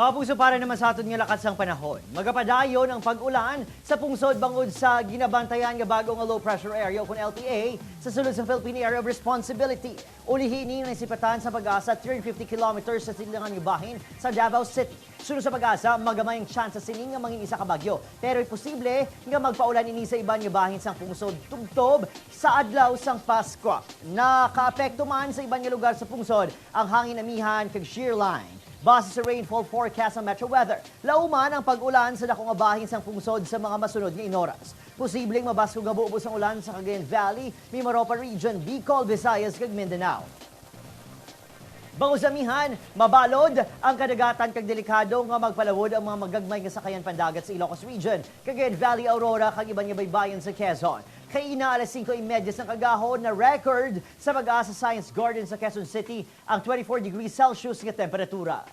Mga puso, para naman sa aton nga lakas ng panahon. Magapadayon ang pag-ulan sa pungsod bangod sa ginabantayan nga bagong low pressure area kung LPA sa sulod sa Philippine Area of Responsibility. Ulihinin ang sipatan sa Pag-asa 350 kilometers sa silangan nga bahin sa Davao City. Sulod sa Pag-asa, magamay ang chance sa sining nga mangin isa ka bagyo. Pero posible nga magpaulan ini sa iban nga bahin sang pungsod tugtob sa adlaw sang Pasko. Nakaapekto man sa iban nga lugar sa pungsod ang hangin amihan kag shear line. Base sa rainfall forecast ng Metro Weather, lauman ang pag-ulan sa dakong bahin sang pungsod sa mga masunod nga inoras. Posibleng mabasko nga buubos ang ulan sa Cagayan Valley, Mimaropa Region, Bicol, Visayas, kag Mindanao. Bangod sa amihan, mabalod ang kadagatan kag delikado nga magpalawod ang mga magagmay nga sakayan pandagat sa Ilocos Region, Cagayan Valley, Aurora, kag iban nga baybayin sa Quezon. Kay ina alas 5:30 ng kagahon na record sa Pag-asa Science Garden sa Quezon City ang 24 degrees Celsius nga temperatura.